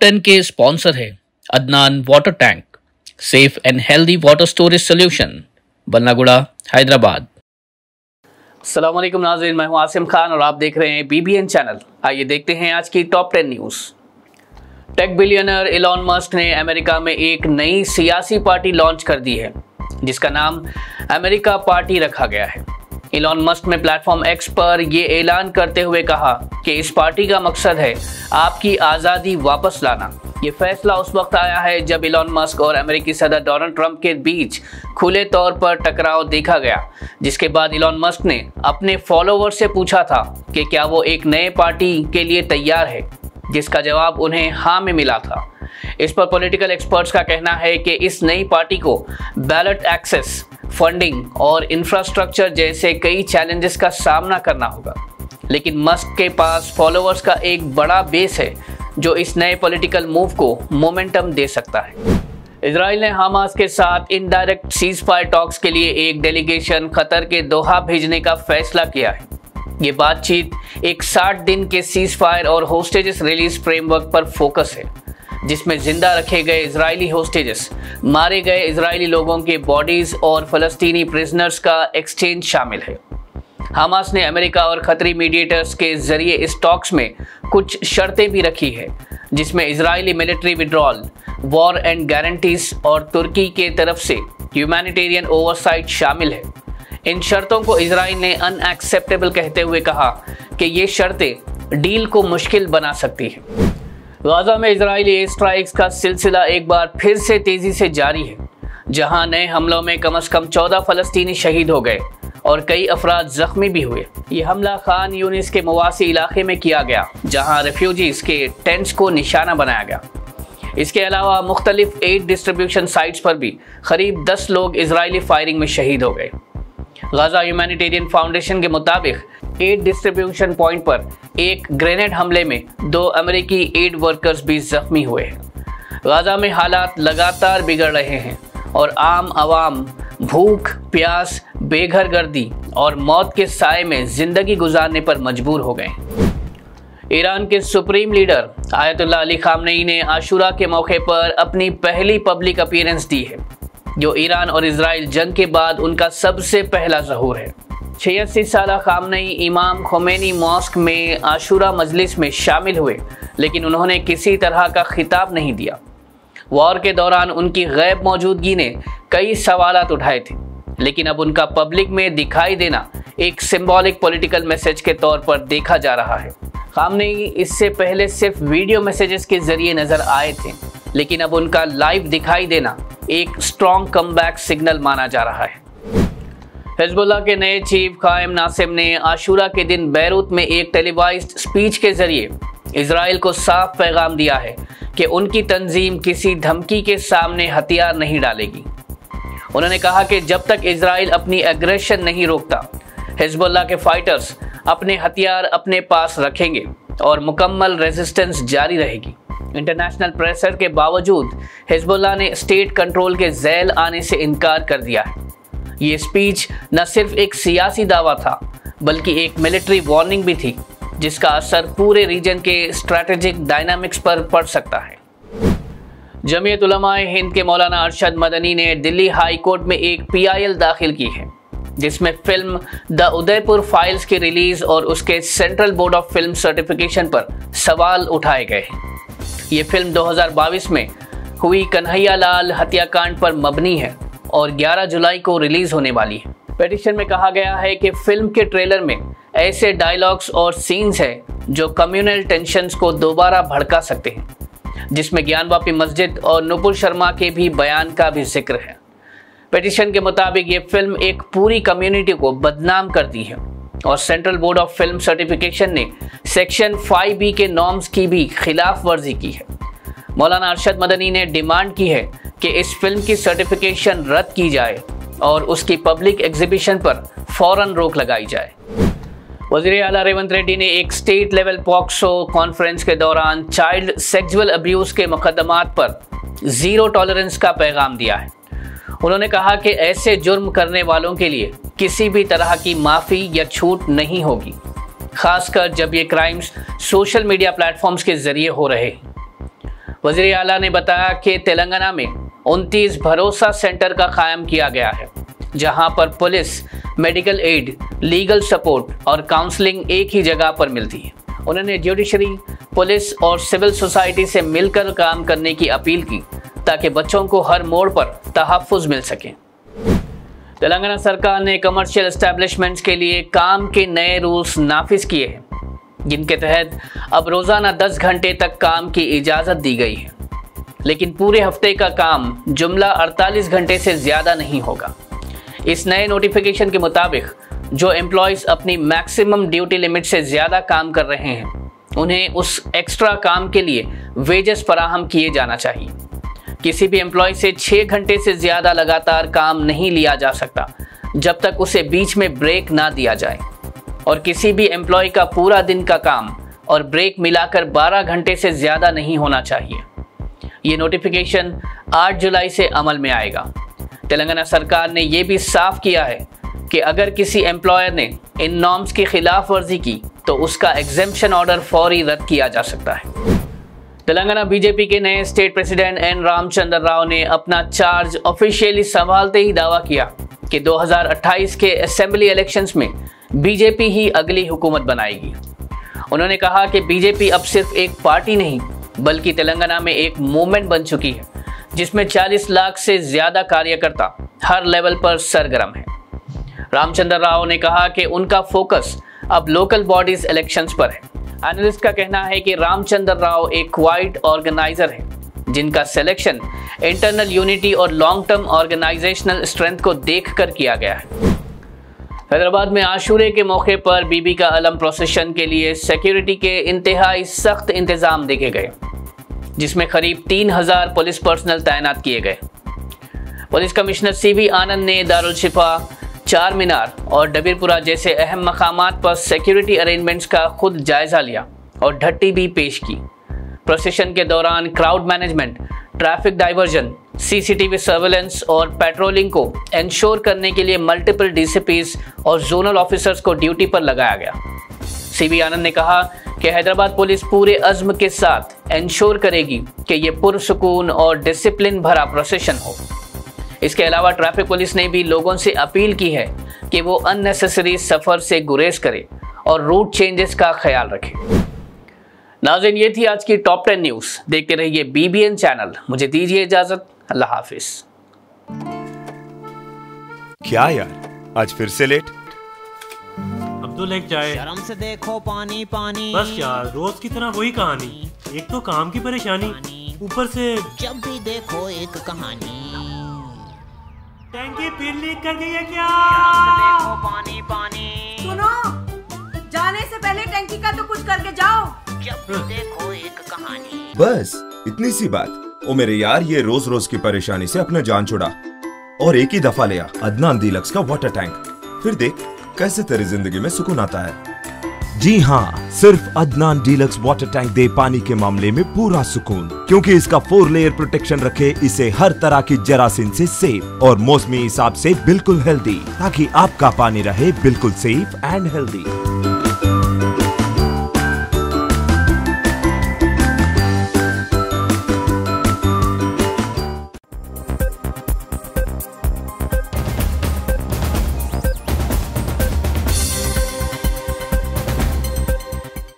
Top 10 के sponsor है Adnan water tank, safe and healthy water storage solution, Ballaguda, Hyderabad. अस्सलाम वालेकुम नाज़रीन, मैं हूं आसिम खान और आप देख रहे हैं BBN चैनल। आइए देखते हैं आज की top 10 news. Tech billionaire Elon Musk ने अमेरिका में एक नई सियासी पार्टी लॉन्च कर दी है जिसका नाम अमेरिका पार्टी रखा गया है। इलॉन मस्क ने प्लेटफॉर्म X पर यह ऐलान करते हुए कहा कि इस पार्टी का मकसद है आपकी आज़ादी वापस लाना। ये फैसला उस वक्त आया है जब इलॉन मस्क और अमेरिकी सदर डोनाल्ड ट्रंप के बीच खुले तौर पर टकराव देखा गया, जिसके बाद इलॉन मस्क ने अपने फॉलोअर से पूछा था कि क्या वो एक नए पार्टी के लिए तैयार है, जिसका जवाब उन्हें हाँ में मिला था। इस पर पॉलिटिकल एक्सपर्ट्स का कहना है कि इस नई पार्टी को बैलेट एक्सेस, फंडिंग और इंफ्रास्ट्रक्चर जैसे कई चैलेंजेस का सामना करना होगा, लेकिन मस्क के पास फॉलोअर्स का एक बड़ा बेस है जो इस नए पॉलिटिकल मूव को मोमेंटम दे सकता है। इजराइल ने हमास के साथ इनडायरेक्ट सीज फायर टॉक्स के लिए एक डेलीगेशन कतर के दोहा भेजने का फैसला किया है। ये बातचीत एक 60 दिन के सीज फायर और होस्टेजेस रिलीज फ्रेमवर्क पर फोकस है, जिसमें जिंदा रखे गए इजरायली होस्टेजेस, मारे गए इजरायली लोगों के बॉडीज और फलस्तीनी प्रिजनर्स का एक्सचेंज शामिल है। हमास ने अमेरिका और खतरी मीडिएटर्स के जरिए इस टॉक्स में कुछ शर्तें भी रखी है, जिसमें Israeli military withdrawal, war and guarantees और तुर्की के तरफ से ह्यूमैनिटेरियन ओवरसाइट शामिल है। इन शर्तों को इजराइल ने अनएक्सेप्टेबल कहते हुए कहा कि ये शर्तें डील को मुश्किल बना सकती है। गाजा में इजरायली एयर स्ट्राइक्स का सिलसिला एक बार फिर से तेजी से जारी है, जहां नए हमलों में कम से कम 14 फलस्तीनी शहीद हो गए और कई अफराद जख्मी भी हुए। ये हमला खान यूनिस के मवासी इलाके में किया गया, जहां रेफ्यूजीज के टेंट्स को निशाना बनाया गया। इसके अलावा मुख्तलिफ एड डिस्ट्रीब्यूशन साइट्स पर भी करीब 10 लोग इजरायली फायरिंग में शहीद हो गए। गाजा ह्यूमैनिटेरियन फाउंडेशन के मुताबिक एड डिस्ट्रीब्यूशन पॉइंट पर एक ग्रेनेड हमले में 2 अमेरिकी एड वर्कर्स भी जख्मी हुए हैं। गाजा में हालात लगातार बिगड़ रहे हैं और आम आवाम भूख, प्यास, बेघरगर्दी और मौत के साए में जिंदगी गुजारने पर मजबूर हो गए। ईरान के supreme leader Ayatollah Ali Khamenei ने आशूरा के मौके पर अपनी पहली पब्लिक अपीयरेंस दी है, जो ईरान और इजराइल जंग के बाद उनका सबसे पहला ज़हूर है। 86 साला खामनेई इमाम खोमेनी मॉस्क में आशूरा मजलिस में शामिल हुए, लेकिन उन्होंने किसी तरह का खिताब नहीं दिया। वॉर के दौरान उनकी गैब मौजूदगी ने कई सवालात उठाए थे, लेकिन अब उनका पब्लिक में दिखाई देना एक सिंबॉलिक पॉलिटिकल मैसेज के तौर पर देखा जा रहा है। खामनेई इससे पहले सिर्फ वीडियो मैसेजेस के जरिए नजर आए थे, लेकिन अब उनका लाइव दिखाई देना एक स्ट्रॉन्ग कमबैक सिग्नल माना जा रहा है। हिजबुल्लाह के नए चीफ कायम नासिम ने आशूरा के दिन बैरूत में एक टेलीवाइज्ड स्पीच के जरिए इजराइल को साफ पैगाम दिया है कि उनकी तंजीम किसी धमकी के सामने हथियार नहीं डालेगी। उन्होंने कहा कि जब तक इजराइल अपनी एग्रेशन नहीं रोकता, हिजबुल्लाह के फाइटर्स अपने हथियार अपने पास रखेंगे और मुकम्मल रेजिस्टेंस जारी रहेगी। इंटरनेशनल प्रेशर के बावजूद हिजबुल्लाह ने स्टेट कंट्रोल के झैल आने से इनकार कर दिया है। ये स्पीच न सिर्फ एक सियासी दावा था, बल्कि एक मिलिट्री वार्निंग भी थी, जिसका असर पूरे रीजन के स्ट्रैटेजिक डायनामिक्स पर पड़ सकता है। जमीयत उलमाए हिंद के मौलाना अरशद मदनी ने दिल्ली हाई कोर्ट में एक PIL दाखिल की है, जिसमें फिल्म द उदयपुर फाइल्स की रिलीज और उसके central board of film certification पर सवाल उठाए गए हैं। ये फिल्म 2022 में हुई कन्हैया लाल हत्याकांड पर मबनी है और 11 जुलाई को रिलीज होने वाली है। पिटीशन में कहा गया है कि फिल्म के ट्रेलर में ऐसे डायलॉग्स और सीन्स हैं जो कम्युनल टेंशन्स को दोबारा भड़का सकते हैं, जिसमें ज्ञानवापी मस्जिद और नुपुर शर्मा के भी बयान का भी जिक्र है। पिटीशन के मुताबिक ये फिल्म एक पूरी कम्युनिटी को बदनाम करती है और central board of film certification ने सेक्शन 5B के नॉर्म्स की भी खिलाफ वर्जी की है। मौलाना अरशद मदनी ने डिमांड की है कि इस फिल्म की सर्टिफिकेशन रद्द की जाए और उसकी पब्लिक एग्जीबिशन पर फौरन रोक लगाई जाए। वज़ीर आला रेवंत रेड्डी ने एक स्टेट लेवल पॉक्सो कॉन्फ्रेंस के दौरान चाइल्ड सेक्सुअल अब्यूज़ के मुकदमात पर ज़ीरो टॉलरेंस का पैगाम दिया है। उन्होंने कहा कि ऐसे जुर्म करने वालों के लिए किसी भी तरह की माफ़ी या छूट नहीं होगी, खासकर जब ये क्राइम्स सोशल मीडिया प्लेटफॉर्म्स के ज़रिए हो रहे हैं। वज़ीर आला ने बताया कि तेलंगाना में 29 भरोसा सेंटर का कायम किया गया है, जहां पर police, medical aid, legal support और काउंसलिंग एक ही जगह पर मिलती है। उन्होंने जुडिशरी, पुलिस और सिविल सोसाइटी से मिलकर काम करने की अपील की ताकि बच्चों को हर मोड़ पर तहफ़्फ़ुज़ मिल सके। तेलंगाना सरकार ने कमर्शियल एस्टेब्लिशमेंट्स के लिए काम के नए रूल्स नाफिज किए हैं, जिनके तहत अब रोज़ाना 10 घंटे तक काम की इजाज़त दी गई है, लेकिन पूरे हफ्ते का काम जुमला 48 घंटे से ज़्यादा नहीं होगा। इस नए नोटिफिकेशन के मुताबिक जो एम्प्लॉयज़ अपनी मैक्सिमम ड्यूटी लिमिट से ज़्यादा काम कर रहे हैं, उन्हें उस एक्स्ट्रा काम के लिए वेजेस फराहम किए जाना चाहिए। किसी भी एम्प्लॉय से 6 घंटे से ज़्यादा लगातार काम नहीं लिया जा सकता जब तक उसे बीच में ब्रेक ना दिया जाए, और किसी भी एम्प्लॉय का पूरा दिन का काम और ब्रेक मिलाकर 12 घंटे से ज़्यादा नहीं होना चाहिए। ये नोटिफिकेशन 8 जुलाई से अमल में आएगा। तेलंगाना सरकार ने यह भी साफ किया है कि अगर किसी एम्प्लॉयर ने इन नॉर्म्स की खिलाफ वर्जी की तो उसका एग्जेम्पशन ऑर्डर फौरी रद्द किया जा सकता है। तेलंगाना बीजेपी के नए state president N Ramchandra Rao ने अपना चार्ज ऑफिशियली संभालते ही दावा किया कि 2028 के असेंबली इलेक्शंस में बीजेपी ही अगली हुकूमत बनाएगी। उन्होंने कहा कि बीजेपी अब सिर्फ एक पार्टी नहीं बल्कि तेलंगाना में एक मूवमेंट बन चुकी है, जिसमें 40 लाख से ज़्यादा कार्यकर्ता हर लेवल पर सरगर्म हैं। रामचंद्र राव ने कहा कि उनका फोकस अब लोकल बॉडीज इलेक्शंस पर है। एनालिस्ट का कहना है कि रामचंद्र राव एक क्वाइट ऑर्गेनाइजर है, जिनका सिलेक्शन इंटरनल यूनिटी और लॉन्ग टर्म ऑर्गेनाइजेशनल स्ट्रेंथ को देखकर किया गया है। हैदराबाद में आशूरे के मौके पर बीबी का अलम प्रोसेशन के लिए सिक्योरिटी के इंतहाई सख्त इंतजाम देखे गए, जिसमें करीब 3000 पुलिस पर्सनल तैनात किए गए। पुलिस कमिश्नर CV आनंद ने दारुल शिफा, चार मीनार और डबीरपुरा जैसे अहम मकामात पर सिक्योरिटी अरेंजमेंट्स का खुद जायजा लिया और ढट्टी भी पेश की। प्रोसेशन के दौरान crowd management, traffic diversion, CCTV surveillance और पेट्रोलिंग को इंश्योर करने के लिए मल्टीपल DCPs और जोनल ऑफिसर्स को ड्यूटी पर लगाया गया। CV आनंद ने कहा कि हैदराबाद पुलिस पूरे अज़्म के साथ इंश्योर करेगी कि ये पुरसुकून और डिसिप्लिन भरा प्रोसेशन हो। इसके अलावा ट्रैफिक पुलिस ने भी लोगों से अपील की है कि वो अननेसेसरी सफ़र से गुरेज करें और रूट चेंजेस का ख्याल रखें। नाज़रीन, ये थी आज की टॉप 10 न्यूज़। देखते रहिए BBN चैनल। मुझे दीजिए इजाज़त। अल्लाह हाफिज। क्या यार, आज फिर से लेट? अब तो लेट जाए। शर्म से देखो पानी पानी। बस यार, रोज की तरह वही कहानी। एक तो काम की परेशानी, ऊपर से जब भी देखो एक कहानी। टैंकी फिर लीक कर गई है क्या? शर्म से देखो पानी पानी। सुनो, जाने से पहले टैंकी का तो कुछ करके जाओ। जब भी देखो एक कहानी। बस इतनी सी बात। ओ मेरे यार, ये रोज रोज की परेशानी से अपना जान छुड़ा और एक ही दफा लिया अदनान डीलक्स का वाटर टैंक। फिर देख कैसे तेरी जिंदगी में सुकून आता है। जी हाँ, सिर्फ अदनान डीलक्स वाटर टैंक दे पानी के मामले में पूरा सुकून, क्योंकि इसका 4 लेयर प्रोटेक्शन रखे इसे हर तरह की जरासीम से सेफ और मौसमी हिसाब से बिल्कुल हेल्दी, ताकि आपका पानी रहे बिल्कुल सेफ एंड हेल्दी।